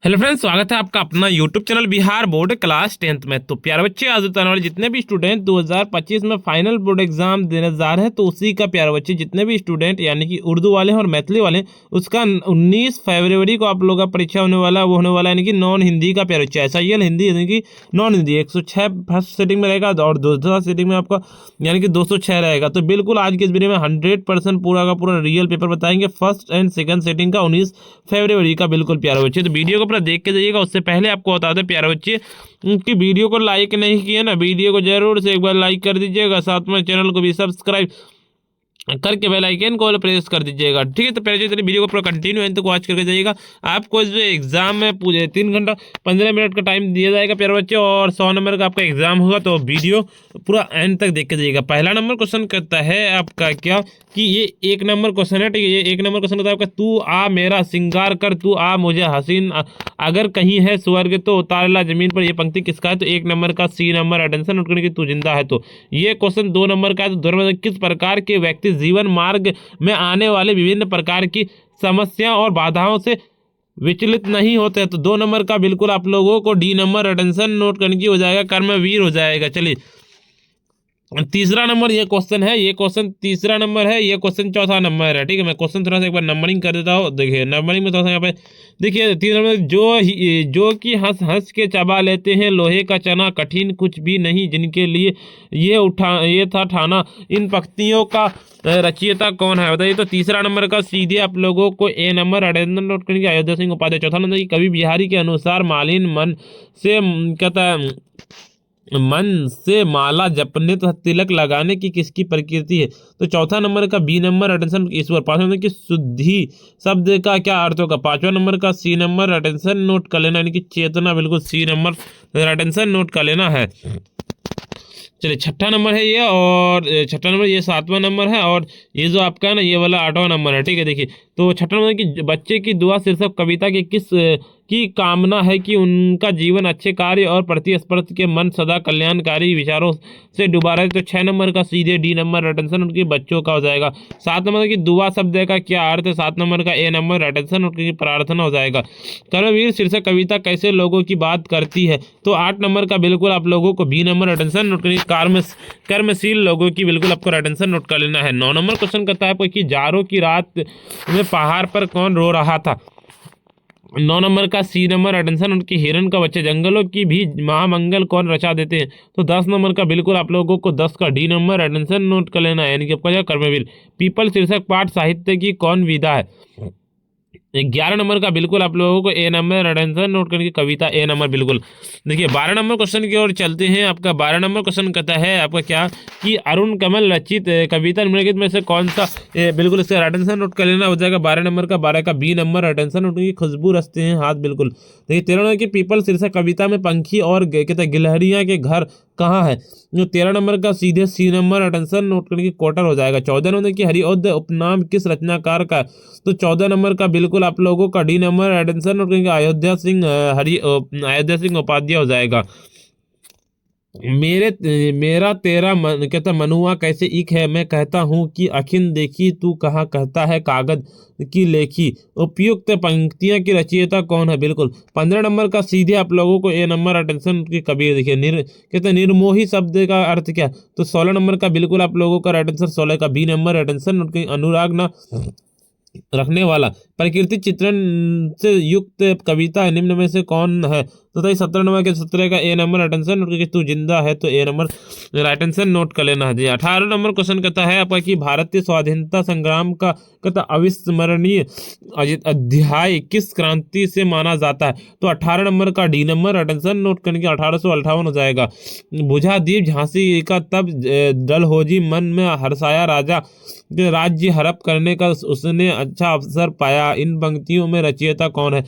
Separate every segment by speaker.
Speaker 1: Hello friends, स्वागत है आपका अपना YouTube channel Bihar board class 10th में। तो प्यारे बच्चे, आज बताने वाले जितने भी स्टूडेंट 2025 में फाइनल बोर्ड एग्जाम देने जा रहे हैं, तो उसी का प्यारे बच्चे जितने भी स्टूडेंट यानी कि उर्दू वाले हैं और मैथिली वाले, उसका 19 फरवरी को आप लोगों का परीक्षा होने वाला है। वो होने वाला है यानी कि नॉन हिंदी का प्यारे बच्चे, ऐसा ही हिंदी यानी कि नॉन हिंदी 106 फर्स्ट सेटिंग में रहेगा और दूसरा सेटिंग में आपका यानी कि 206 रहेगा। तो बिल्कुल आज के इस वीडियो में 100% पूरा का पूरा रियल पेपर बताएंगे फर्स्ट एंड सेकंड सेटिंग का 19 फरवरी का। बिल्कुल प्यारे बच्चे, तो वीडियो को पूरा देख के जाइएगा। उससे पहले आपको बता दें प्यारे बच्चे, उनकी वीडियो को लाइक नहीं किए ना, वीडियो को जरूर से एक बार लाइक कर दीजिएगा, साथ में चैनल को भी सब्सक्राइब करके बेल आइकन को प्रेस कर दीजिएगा। ठीक है, तो पहले चलिए वीडियो को पूरा कंटिन्यू एंड तक वॉच करके जाइएगा। आपको जो एग्जाम में पूरे 3 घंटा 15 मिनट का टाइम दिया जाएगा प्यारे बच्चे, और 100 नंबर का आपका एग्जाम होगा। तो वीडियो पूरा एंड तक देख के जाइएगा। पहला नंबर क्वेश्चन कहता है आपका क्या कि ये 1 नंबर क्वेश्चन है। ठीक है, ये 1 नंबर क्वेश्चन कहता है आपका, तू आ मेरा सिंगार कर, तू आ मुझे हसीन, अगर कहीं है स्वर्ग तो उतार ला जमीन पर। ये पंक्ति किसका है? तो 1 नंबर का सी नंबर अटेंशन नोट करने की, तू जिंदा है। तो ये क्वेश्चन 2 नंबर का है। तो 2 नंबर किस प्रकार के व्यक्ति जीवन मार्ग में आने वाले विभिन्न प्रकार की समस्याओं और बाधाओं से विचलित नहीं होते हैं? तो 2 नंबर का बिल्कुल आप लोगों को डी नंबर अटेंशन नोट करने की हो जाएगा, कर्मवीर हो जाएगा। चलिए, तीसरा नंबर ये क्वेश्चन है, ये क्वेश्चन तीसरा नंबर है, ये क्वेश्चन चौथा नंबर है। ठीक है, मैं क्वेश्चन थोड़ा सा एक बार नंबरिंग कर देता हूँ। देखिए नंबरिंग में थोड़ा सा यहाँ पे देखिए 3 नंबर, जो कि हंस हंस के चबा लेते हैं लोहे का चना, कठिन कुछ भी नहीं जिनके लिए ये था ठाना, इन पंक्तियों का रचयिता कौन है बताइए? तो तीसरा नंबर का सीधे आप लोगों को ए नंबर अटेंशन नोट करने की, अयोध्या सिंह उपाध्याय। चौथा नंबर की कवि बिहारी के अनुसार मालिन मन से कहता है, मन से माला जपने तथा तिलक लगाने की किसकी प्रकृति है? तो चौथा नंबर का बी नंबर अटेंशन ईश्वर। 5वें नंबर की शुद्धि शब्द का क्या अर्थ होगा? 5वां नंबर का सी नंबर अटेंशन नोट कर लेना, यानी कि चेतना। बिल्कुल सी नंबर अटेंशन नोट कर लेना है। चलिए, छठा नंबर है ये, और छठा नंबर ये 7वां नंबर है, और ये जो आपका है ना ये वाला 8वां नंबर है। ठीक है, देखिए तो छठा नंबर की बच्चे की दुआ शीर्षक कविता की किस की कामना है कि उनका जीवन अच्छे कार्य और प्रतिस्पर्धी के मन सदा कल्याणकारी विचारों से डूबा रहे? तो 6 नंबर का सीधे डी नंबर अटेंशन उनके बच्चों का हो जाएगा। 7 नंबर की दुआ शब्द का क्या अर्थ है? 7 नंबर का ए नंबर अटेंशन उनकी प्रार्थना हो जाएगा। कर्मवीर शीर्षक कविता कैसे लोगों की बात करती है? तो 8 नंबर का बिल्कुल आप लोगों को बी नंबर अटेंशन नोट करनी, कर्मशील लोगों की बिल्कुल आपको अटेंशन नोट कर लेना है। 9 नंबर क्वेश्चन करता है आपको कि जाड़ों की रात में पहाड़ पर कौन रो रहा था? 9 नंबर का सी नंबर अटेंशन उनकी हिरन का बच्चे, जंगलों की भी महामंगल कौन रचा देते हैं? तो 10 नंबर का बिल्कुल आप लोगों को 10 का डी नंबर अटेंशन नोट कर लेना है, यानी कि आपका कर्मवीर। पीपल शीर्षक पाठ साहित्य की कौन विधा है? 11 नंबर का बिल्कुल आप लोगों को ए नंबर अटेंशन नोट करने की, कविता ए नंबर बिल्कुल। देखिए 12 नंबर क्वेश्चन की ओर चलते हैं। आपका 12 नंबर क्वेश्चन कहता है आपका क्या कि अरुण कमल रचित कविता निम्नलिखित में से कौन सा बिल्कुल इसका अटेंशन नोट कर लेना हो जाएगा। 12 नंबर का 12 का बी नंबर अटेंशन नोट की, खुशबू रचते हैं हाथ बिल्कुल। देखिए 13 नंबर की पीपल शीर्षक कविता में पंखी और कहते हैं गिलहरियां के घर कहाँ है? जो 13 नंबर का सीधे सी नंबर अटेंशन नोट करने की, क्वार्टर हो जाएगा। 14 नंबर की हरिओद्य उपनाम किस रचनाकार का? तो 14 नंबर का बिल्कुल आप लोगों का डी नंबर अटेंशन नोट करने की, अयोध्या सिंह उपाध्याय हो जाएगा। मेरा तेरा मन कहता मनुआ कैसे इक है, मैं कहता हूँ कि अखिन देखी तू कहाँ, कहता है कागज की लेखी। उपयुक्त पंक्तियां की रचयिता कौन है? बिल्कुल 15 नंबर का सीधे आप लोगों को ए नंबर अटेंशन की, कबीर। देखिए कहते हैं निर्मोही शब्द का अर्थ क्या? तो 16 नंबर का बिल्कुल आप लोगों का अटेंशन 16 का बी नंबर अटेंशन, अनुराग ना रखने वाला। प्रकृति चित्रण से युक्त कविता निम्न में से कौन है? तो 17 नंबर के 17 का ए नंबर अटेंशन नोट करके, तू जिंदा है, तो ए नंबर अटेंशन नोट कर लेना है जी। 18 नंबर क्वेश्चन कहता है आपका कि भारतीय स्वाधीनता संग्राम का कहता अविस्मरणीय अध्याय किस क्रांति से माना जाता है? तो 18 नंबर का डी नंबर अटेंशन नोट करने की, 1858 हो जाएगा। बुझा दीप झांसी का तब डलहौजी मन में हर्षाया राजा, राज्य हड़प करने का उसने अच्छा अवसर पाया। इन पंक्तियों में रचयिता कौन है?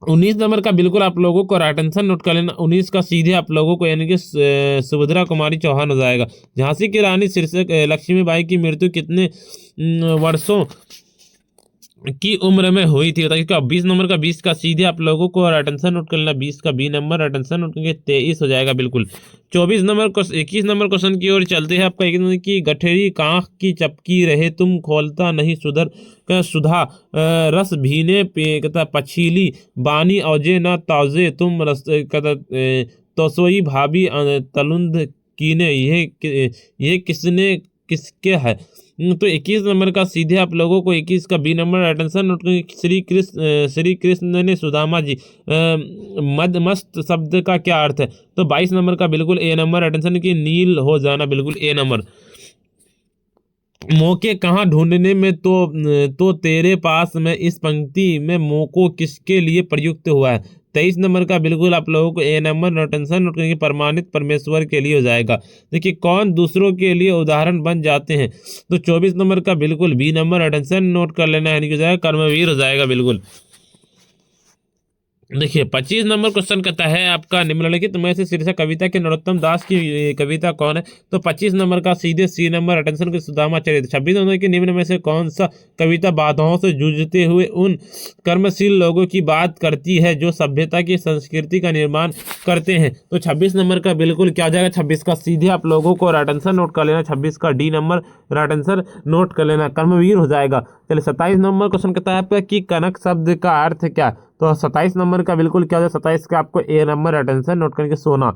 Speaker 1: 19 नंबर का बिल्कुल आप लोगों को अटेंशन नोट कर लेना। 19 का सीधे आप लोगों को यानी कि सुभद्रा कुमारी चौहान हो जाएगा। झांसी की रानी शीर्षक लक्ष्मीबाई की मृत्यु कितने वर्षों की उम्र में हुई थी। बताइए क्या 20 नंबर का 20 का सीधे आप लोगों को अटेंशन नोट कर लेना, 20 का बी नंबर अटेंशन नोट करके 23 हो जाएगा बिल्कुल। 24 नंबर 21 नंबर क्वेश्चन की ओर चलते हैं। आपका 21 नंबर की गठरी कांख की चपकी रहे तुम खोलता नहीं सुधर का सुधा रस भीने पे कहता पछीली बानी औजे न ताजे तुम रस कहता तोसोई भाभी तलुंद कीने ये किसने किसके है। तो 21 नंबर का सीधे आप लोगों को 21 का बी नंबर अटेंशन नोट करेंगे। श्री कृष्ण ने सुदामा जी मद मस्त शब्द का क्या अर्थ है। तो 22 नंबर का बिल्कुल ए नंबर अटेंशन की नील हो जाना बिल्कुल ए नंबर। मौके कहाँ ढूंढने में तो तेरे पास में इस पंक्ति में मौको किसके लिए प्रयुक्त हुआ है। 23 नंबर का बिल्कुल आप लोगों को ए नंबर नोटेंशन नोट करेंगे प्रमाणित परमेश्वर के लिए हो जाएगा। देखिए कौन दूसरों के लिए उदाहरण बन जाते हैं। तो 24 नंबर का बिल्कुल बी नंबर अटेंशन नोट कर लेना है, हो जाएगा कर्मवीर हो जाएगा बिल्कुल। देखिए 25 नंबर क्वेश्चन कहता है आपका निम्नलिखित में से शीर्षक कविता के नरोत्तम दास की कविता कौन है। तो 25 नंबर का सीधे सी नंबर अटेंशन के सुदामा चरित्र। 26 नंबर के निम्न में से कौन सा कविता बाधाओं से जूझते हुए उन कर्मशील लोगों की बात करती है जो सभ्यता की संस्कृति का निर्माण करते हैं। तो 26 नंबर का बिल्कुल क्या हो जाएगा, 26 का सीधे आप लोगों को अटेंशन नोट कर लेना, 26 का डी नंबर अटेंशन नोट कर लेना, कर्मवीर हो जाएगा। चलिए 27 नंबर क्वेश्चन कहता है आपका कि कनक शब्द का अर्थ क्या। तो 27 नंबर का बिल्कुल क्या हो जाए, 27 का आपको ए नंबर अटेंशन नोट करके सोना।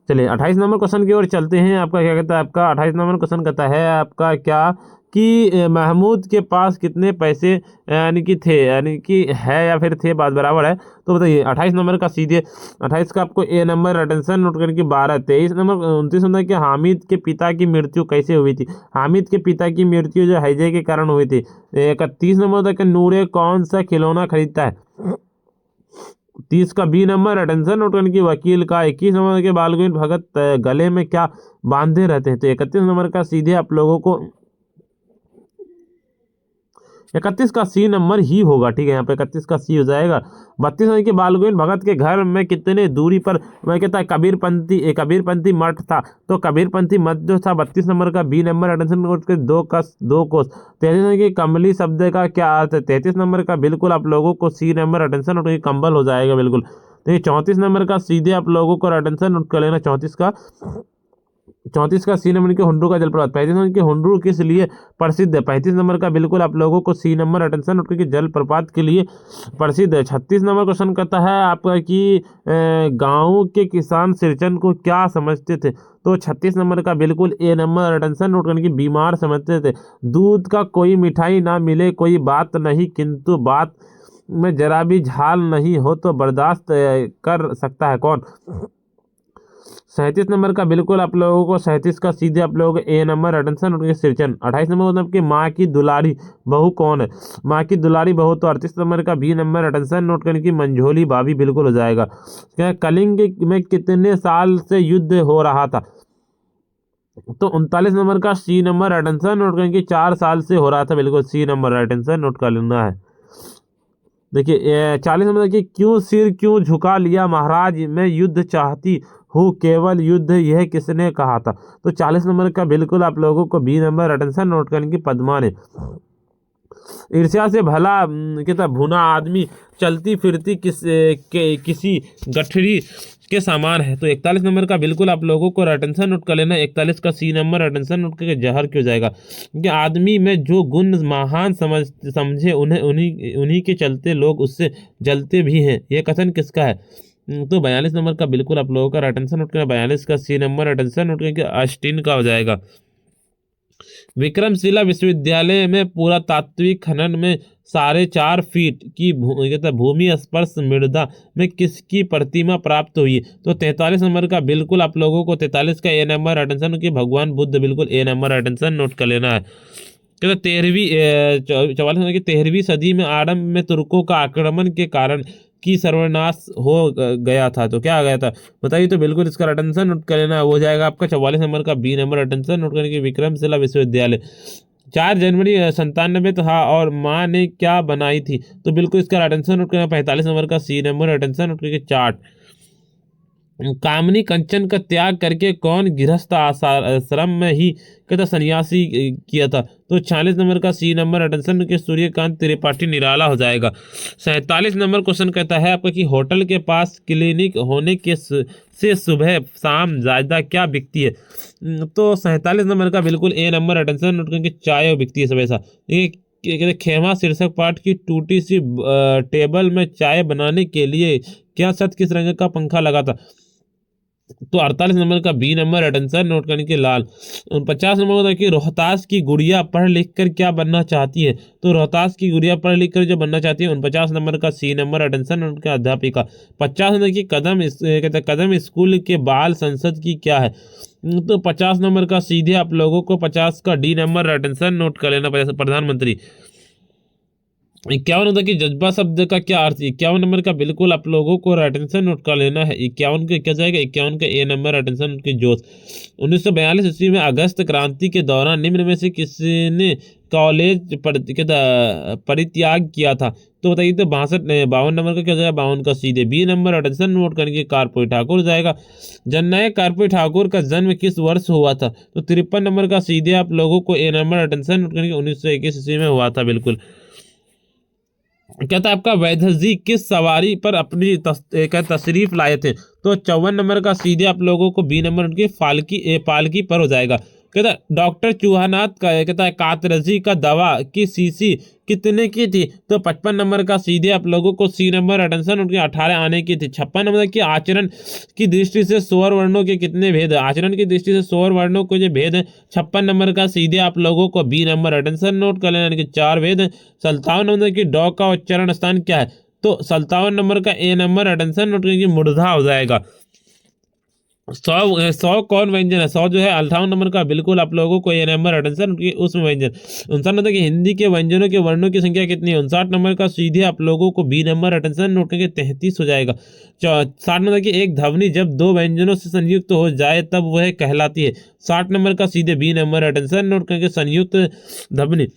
Speaker 1: चलिए 28 नंबर क्वेश्चन की ओर चलते हैं। आपका क्या कहता है, आपका 28 नंबर क्वेश्चन कहता है आपका क्या कि महमूद के पास कितने पैसे यानी कि थे यानी कि है या फिर थे बात बराबर है। तो बताइए 28 नंबर का सीधे 28 का आपको ए नंबर अटेंशन नोट करके 12। 23 नंबर 29 नंबर के हामिद के पिता की मृत्यु कैसे हुई थी। हामिद के पिता की मृत्यु जो हैजे के कारण हुई थी। 31 नंबर तक नूरे कौन सा खिलौना खरीदता है। 30 का बी नंबर अटेंशन नोट करने की वकील का। 21 नंबर के बालगोविंद भगत गले में क्या बांधे रहते हैं। तो 31 नंबर का सीधे आप लोगों को 31 का सी नंबर ही होगा, ठीक है, यहाँ पे 31 का सी हो जाएगा। 32 नंबर के बालगोविंद भगत के घर में कितने दूरी पर मैं कहता है कबीरपंथी मठ था। तो कबीरपंथी मठ जो था 32 नंबर का बी नंबर अटेंशन नोट के 2 कोस। 33 नंबर की कमली शब्द का क्या अर्थ है। 33 नंबर का बिल्कुल आप लोगों को सी नंबर अटेंशन नोट कंबल हो जाएगा बिल्कुल। देखिए 34 नंबर का सीधे आप लोगों को अटेंशन नोट कर लेना, 34 का सी नंबर के हुंड्रू का जलप्रपात। 35 नंबर के हुंड्रू किस लिए प्रसिद्ध है। 35 नंबर का बिल्कुल आप लोगों को सी नंबर अटेंशन नोट करके जलप्रपात के लिए प्रसिद्ध है। 36 नंबर क्वेश्चन कहता है आपका कि गाँव के किसान सिरचन को क्या समझते थे। तो 36 नंबर का बिल्कुल ए नंबर अटेंशन नोट करने की बीमार समझते थे। दूध का कोई मिठाई ना मिले कोई बात नहीं, किंतु बात में जरा भी झाल नहीं हो तो बर्दाश्त कर सकता है कौन। 37 नंबर का बिल्कुल आप लोगों को 37 का सीधे आप लोगों को ए नंबर अटेंशन उनके सिरचन। 28 नंबर मतलब कि माँ की दुलारी बहू कौन है। माँ की दुलारी बहू तो 38 नंबर का बी नंबर अटेंशन नोट करने की मंझोली भाभी बिल्कुल हो जाएगा। क्या कलिंग में कितने साल से युद्ध हो रहा था। तो 39 नंबर का सी नंबर अटेंशन नोट करने की 4 साल से हो रहा था, बिल्कुल सी नंबर अटेंशन नोट कर लेना है। देखिए 40 नंबर की क्यों सिर क्यों झुका लिया महाराज मैं युद्ध चाहती हूँ केवल युद्ध यह किसने कहा था। तो 40 नंबर का बिल्कुल आप लोगों को बी नंबर अटेंशन नोट करने की पद्मा ने। ईर्ष्या से भला कहता भुना आदमी चलती फिरती किसी गठरी के समान है। तो 41 नंबर का बिल्कुल आप लोगों को अटेंशन नोट कर लेना। 41 का सी नंबर अटेंशन नोट करके जहर क्यों जाएगा, क्योंकि आदमी में जो गुण महान समझे उन्हें उन्हीं के चलते लोग उससे जलते भी हैं। यह कथन किसका है। तो 42 नंबर का बिल्कुल आप लोगों का अटेंशन नोट करना। 42 का सी नंबर अटेंशन नोट करके ऑस्टिन का हो जाएगा। विक्रमशिला विश्वविद्यालय में पुरातात्विक खनन में 4.5 फीट की भूमि स्पर्श मृदा में किसकी प्रतिमा प्राप्त हुई। तो 43 नंबर का बिल्कुल आप लोगों को 43 का ए नंबर अटेंशन की भगवान बुद्ध बिल्कुल ए नंबर अटेंशन नोट कर लेना है। कहते 44 नंबर की 13वीं सदी में आरंभ में तुर्कों का आक्रमण के कारण की सर्वनाश हो गया था। तो क्या आ गया था बताइए। तो बिल्कुल इसका अटेंशन नोट कर लेना हो जाएगा आपका 44 नंबर का बी नंबर अटेंशन नोट करने की विक्रमशिला विश्वविद्यालय 4 जनवरी 97 था और माँ ने क्या बनाई थी। तो बिल्कुल इसका अटेंशन नोट करना 45 नंबर का सी नंबर अटेंशन नोट करके चार्ट। कामनी कंचन का त्याग करके कौन गृहस्थ आश्रम में ही कहता सन्यासी किया था? तो 46 नंबर का सी नंबर अटेंशन के सूर्यकांत त्रिपाठी निराला हो जाएगा। 47 नंबर क्वेश्चन कहता है आपका कि होटल के पास क्लिनिक होने के से सुबह शाम ज्यादा क्या बिकती है? तो 47 नंबर का बिल्कुल ए नंबर अटेंशन नोट करके चाय बिकती है सुबह सा। कहते खेमा शीर्षक पाठ की टूटी सी टेबल में चाय बनाने के लिए क्या सत किस रंग का पंखा लगा था? तो 48 नंबर का बी नंबर अटेंशन नोट करने के लाल। 50 नंबर का कि रोहतास की गुड़िया पढ़ लिख कर क्या बनना चाहती है? तो रोहतास की गुड़िया पढ़ लिख कर जो बनना चाहती है। 49 नंबर का सी नंबर अटेंशन नोट का अध्यापिका। 50 नंबर की कहते कदम स्कूल के बाल संसद की क्या है? तो 50 नंबर का सीधे आप लोगों को 50 का डी नंबर अटेंशन नोट कर लेना पड़ेगा, प्रधानमंत्री। 51 होता है कि जज्बा शब्द का क्या अर्थ है? 51 नंबर का बिल्कुल आप लोगों को अटेंशन नोट कर लेना है। 51 का क्या जाएगा? 51 का ए नंबर अटेंशन के जोश। 1942 ईस्वी में अगस्त क्रांति के दौरान निम्न में से किसने कॉलेज परित्याग किया था? तो बताइए। तो 52 नंबर का क्या जाएगा? 52 का सीधे बी नंबर अटेंशन नोट करके कारपोई ठाकुर जाएगा। जननायक कारपोई ठाकुर का जन्म किस वर्ष हुआ था? तो 53 नंबर का सीधे आप लोगों को ए नंबर अटेंशन नोट करके 1921 ईस्वी में हुआ था। बिल्कुल। कहता है आपका वैद्य जी किस सवारी पर अपनी तशरीफ लाए थे? तो 54 नंबर का सीधे आप लोगों को बी नंबर उनकी पालकी पर हो जाएगा। कहता है डॉक्टर चूहानाथ का कहता है कातरजी का दवा की शीशी कितने की थी? तो 55 नंबर का सीधे आप लोगों को सी नंबर अटेंशन उनके 18 आने की थी। 56 नंबर की आचरण की दृष्टि से स्वर वर्णों के कितने भेद है? आचरण की दृष्टि से स्वर वर्णों को जो भेद है 56 नंबर का सीधे आप लोगों को बी नंबर अटेंशन नोट कर लेना, यानी कि 4 भेद है। 57 नंबर की डॉ का उच्चारण स्थान क्या है? तो 57 नंबर का ए नंबर अटेंशन नोट करके मूर्धा हो जाएगा। 100 कौन व्यंजन है? 100 जो है 58 नंबर का बिल्कुल आप लोगों को ये नंबर अटेंशन उसमें व्यंजन। 59 नंबर की हिंदी के व्यंजनों के वर्णों की संख्या कितनी है? 59 नंबर का सीधे आप लोगों को बी नंबर अटेंशन नोट करके 33 हो जाएगा। 60 नंबर की एक ध्वनि जब दो व्यंजनों से संयुक्त हो जाए तब वह कहलाती है। 60 नंबर का सीधे बी नंबर अटेंशन नोट करके संयुक्त ध्वनि।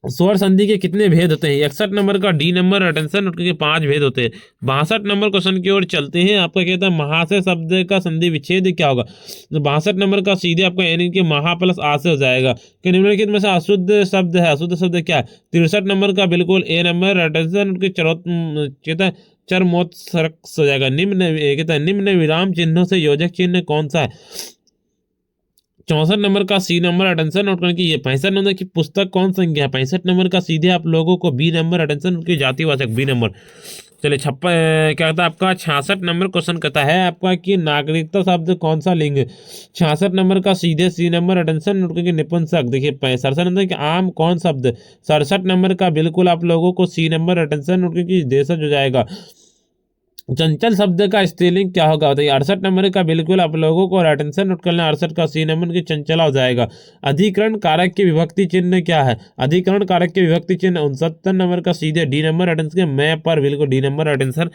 Speaker 1: स्वर संधि के कितने भेद होते हैं? 61 नंबर का डी नंबर अटेंशन नोट करके 5 भेद होते हैं। 62 नंबर क्वेश्चन की ओर चलते हैं। आपका कहता है महाशय शब्द का संधि विच्छेद क्या होगा? तो 62 नंबर का सीधे आपका यानी कि महा प्लस आ से हो जाएगा कि निम्नलिखित में से अशुद्ध शब्द है। अशुद्ध शब्द क्या है? 63 नंबर का बिल्कुल ए नंबर अटेंशन कहता है चरमोत्सर्ग हो जाएगा। निम्न विराम चिन्हों से योजक चिन्ह कौन सा है? 64 नंबर का सी नंबर अटेंशन नोट करने की ये 65 नंबर की पुस्तक कौन संज्ञा है? 65 नंबर का सीधे आप लोगों को बी नंबर अटेंशन उनकी जातिवाचक बी नंबर। चलिए 56 क्या कहता है आपका 66 नंबर क्वेश्चन कहता है आपका कि नागरिकता शब्द कौन सा लिंग? 66 नंबर का सीधे सी नंबर अटेंशन नोट करके निपुंसक। देखिए 67 नंबर के आम कौन शब्द? 67 नंबर का बिल्कुल आप लोगों को सी नंबर अटेंशन नोट करके देशज हो जाएगा। चंचल शब्द का स्त्रीलिंग क्या होगा? बताइए। 68 नंबर का बिल्कुल आप लोगों को अटेंशन नोट करना। 68 का सी नंबर की चंचला हो जाएगा। अधिकरण कारक के विभक्ति चिन्ह क्या है? अधिकरण कारक के विभक्ति चिन्ह 69 नंबर का सीधे डी नंबर अटेंशन के मैं पर बिल्कुल डी नंबर अटेंशन।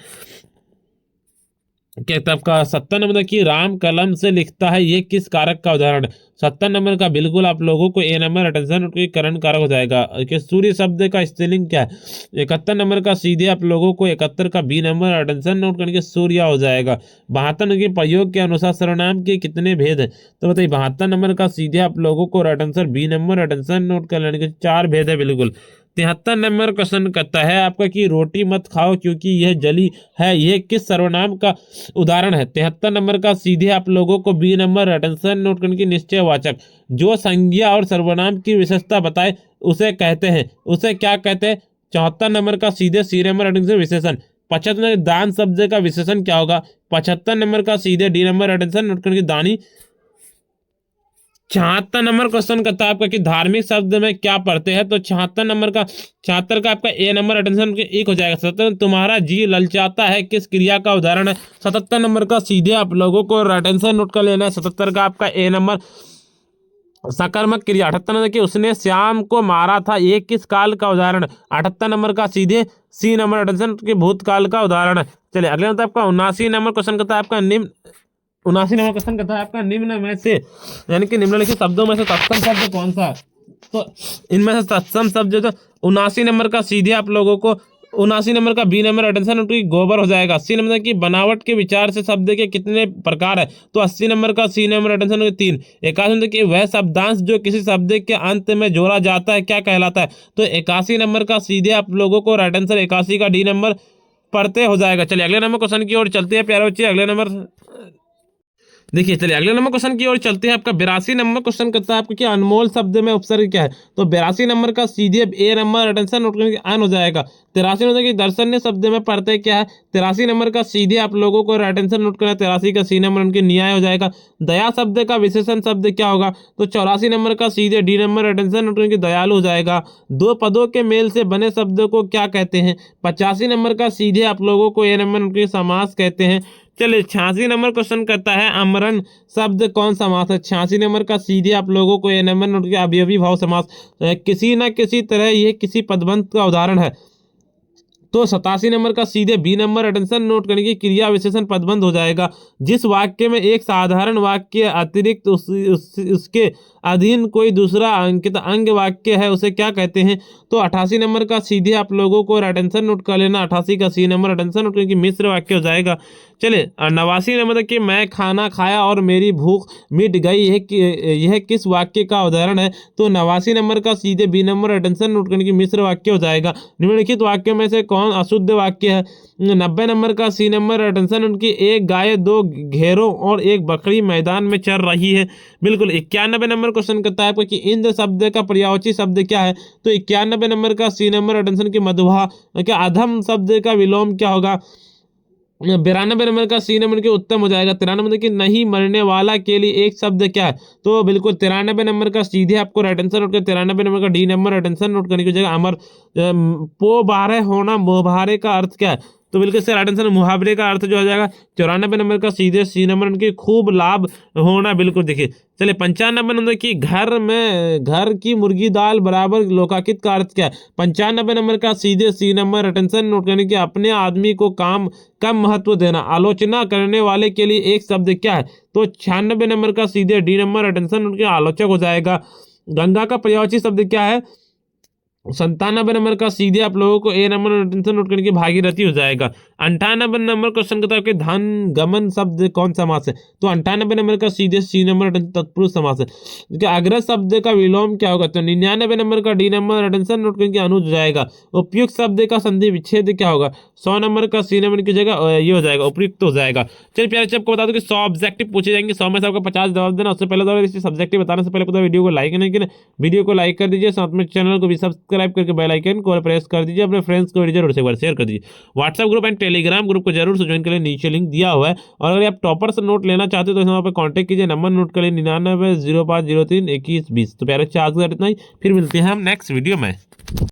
Speaker 1: कहता आपका 70 नंबर की राम कलम से लिखता है ये किस कारक का उदाहरण है? 70 नंबर का बिल्कुल आप लोगों को ए नंबर अटेंशन करण कारक हो जाएगा कि सूर्य शब्द का स्त्रीलिंग क्या है? 71 नंबर का सीधे आप लोगों को 71 का बी नंबर अटेंशन नोट करके सूर्य हो जाएगा। 72 नंबर के प्रयोग के अनुसार सर्वनाम के कितने भेद है? तो बताइए 72 नंबर का सीधे आप लोगों को attention B number attention note कर लेने के 4 भेद है बिल्कुल। 73 नंबर क्वेश्चन कहता है आपका कि रोटी मत खाओ क्योंकि यह जली है, यह किस सर्वनाम का उदाहरण है? 73 नंबर का सीधे आप लोगों को बी नंबर अटेंशन नोट करने की निश्चयवाचक। जो संज्ञा और सर्वनाम की विशेषता बताए उसे कहते हैं, उसे क्या कहते हैं? 74 नंबर का सीधे सी नंबर अटेंशन विशेषण। 75 दान शब्द का विशेषण क्या होगा? 75 नंबर का सीधे डी नंबर अटेंशन नोट करके दानी। 76 नंबर क्वेश्चन करता है आपका कि धार्मिक शब्द में क्या पढ़ते हैं? तो 76 नंबर का 76 का आपका ए नंबर अटेंशन एक हो जाएगा। 77 तुम्हारा जी ललचाता है किस क्रिया का उदाहरण है? 77 नंबर का सीधे आप लोगों को अटेंशन नोट कर लेना है। 77 का आपका ए नंबर सकर्मक क्रिया। 78 नंबर की उसने श्याम को मारा था ये किस काल का उदाहरण है? 78 नंबर का सीधे सी नंबर अटेंशन के भूतकाल का उदाहरण है। चलिए अगले नंबर आपका 79 नंबर क्वेश्चन करता है आपका निम्न 79 नंबर क्वेश्चन कहता है आपका निम्न में से यानी कि निम्नलिखित शब्दों में से तत्सम शब्द कौन सा है? तो इनमें से तत्सम शब्द जो 79 नंबर का सीधे आप लोगों को 79 नंबर का बी नंबर अटेंशन नोट की गोबर हो जाएगा। 80 नंबर की बनावट के विचार से शब्द के कितने प्रकार है, तो 80 नंबर का C number attention note 3। 81 number की वह शब्दांश जो किसी शब्द के अंत में जोड़ा जाता है क्या कहलाता है, तो 81 नंबर का सीधे आप लोगों को राइट आंसर 81 का डी नंबर पढ़ते हो जाएगा। चलिए अगले नंबर क्वेश्चन की ओर चलते हैं प्यारे बच्चे। अगले नंबर देखिए, चलिए अगले नंबर क्वेश्चन की ओर चलते हैं। आपका 82 नंबर क्वेश्चन करता है आपको कि अनमोल शब्द में उपसर्ग क्या है, तो 82 नंबर का सीधे ए नंबर अटेंशन नोट करके अन हो जाएगा। 83 नंबर की दर्शन्य शब्द में पढ़ते क्या है, 83 नंबर का सीधे आप लोगों को अटेंशन नोट करना, 83 का सी नंबर उनके न्याय हो जाएगा। दया शब्द का विशेषण शब्द क्या होगा, तो 84 नंबर का सीधे डी नंबर अटेंशन नोट करके दयालु हो जाएगा। दो पदों के मेल से बने शब्द को क्या कहते हैं, 85 नंबर का सीधे आप लोगों को ए नंबर उनके समास कहते हैं। चलिए 86 नंबर क्वेश्चन करता है अमरण शब्द कौन समास है, 86 नंबर का सीधे आप लोगों को ए नंबर नोट किया अवयवी भाव समास, किसी न किसी तरह यह किसी पदबंध का उदाहरण है, तो 87 नंबर का सीधे बी नंबर अटेंशन नोट करने की क्रिया विशेषण पदबंध हो जाएगा। जिस वाक्य में एक साधारण वाक्य अतिरिक्त उसके अधीन कोई दूसरा अंकित अंग वाक्य है उसे क्या कहते हैं, तो 88 नंबर का सीधे आप लोगों को अटेंशन नोट कर लेना, 88 का सी नंबर अटेंशन नोट करने की मिश्र वाक्य हो जाएगा। चलिए 89 नंबर कि मैं खाना खाया और मेरी भूख मिट गई है कि यह किस वाक्य का उदाहरण है, तो 89 नंबर का सीधे बी नंबर अटेंशन नोट करने की मिश्र वाक्य हो जाएगा। निम्नलिखित वाक्यों में से कौन अशुद्ध वाक्य है, 90 नंबर का सी नंबर अटेंशन उनकी एक गाय दो घेरों और एक बकरी मैदान में चर रही है। बिल्कुल। 91 नंबर क्वेश्चन करता है आपको कि इंद्र शब्द का पर्यायवाची शब्द क्या है, तो 91 नंबर का सी नंबर अटेंशन की मधुहा क्या अधम शब्द का विलोम क्या होगा। 92 नंबर का सी नंबर के उत्तम हो जाएगा। 93 नंबर की नहीं मरने वाला के लिए एक शब्द क्या है, तो बिल्कुल 93 नंबर का सीधे आपको अटेंशन नोट कर 93 नंबर का डी नंबर अटेंशन नोट करने की जगह अमर पो बारह होना मुहावरे का अर्थ क्या है, तो बिल्कुल सर आंसर मुहावरे का अर्थ जो हो जाएगा 94 नंबर का सीधे सी नंबर उनके खूब लाभ होना। बिल्कुल देखिए। चलिए 95 नंबर की घर की मुर्गी दाल बराबर लोकाकित का अर्थ क्या है, 95 नंबर का सीधे सी नंबर अटेंशन नोट करने के अपने आदमी को काम कम महत्व देना। आलोचना करने वाले के लिए एक शब्द क्या है, तो 96 नंबर का सीधे डी नंबर अटेंशन उनके आलोचक हो जाएगा। गंगा का पर्यायवाची शब्द क्या है, 97 नंबर का सीधे आप लोगों को ए नंबर अटेंशन नोट करने की भागीरथी हो जाएगा। 98 नंबर क्वेश्चन करता है कि धन गमन शब्द कौन समास है, तो 98 नंबर का सीधे सी नंबर अटेंशन तत्पुरुष समास है। अग्रज शब्द का विलोम क्या होगा, तो 99 नंबर का डी नंबर अटेंशन नोट करने की अनुज हो जाएगा। उपयुक्त शब्द का संधि विच्छेद क्या होगा, 100 नंबर का सी नंबर की जगह ये हो जाएगा उपयुक्त हो जाएगा। चलिए प्यारे आपको बता दो कि 100 ऑब्जेक्टिव पूछे जाएंगे, 100 में से आपको 50 जवाब देना। उससे पहले सब्जेक्टिव बताने से पहले पता वीडियो को लाइक नहीं किया, वीडियो को लाइक कर दीजिए, साथ में चैनल को भी सब्सक्राइब करके बेल आइकन को प्रेस कर दीजिए। अपने फ्रेंड्स को जरूर से एक बार शेयर कर दीजिए। WhatsApp group and Telegram group को जरूर से ज्वाइन करें, नीचे लिंक दिया हुआ है। और अगर आप टॉपर से नोट लेना चाहते हो तो वहाँ पर कॉन्टैक्ट कीजिए, नंबर नोट करें 9905032120। तो प्यारे आज इतना ही, फिर मिलते हैं हम नेक्स्ट वीडियो में।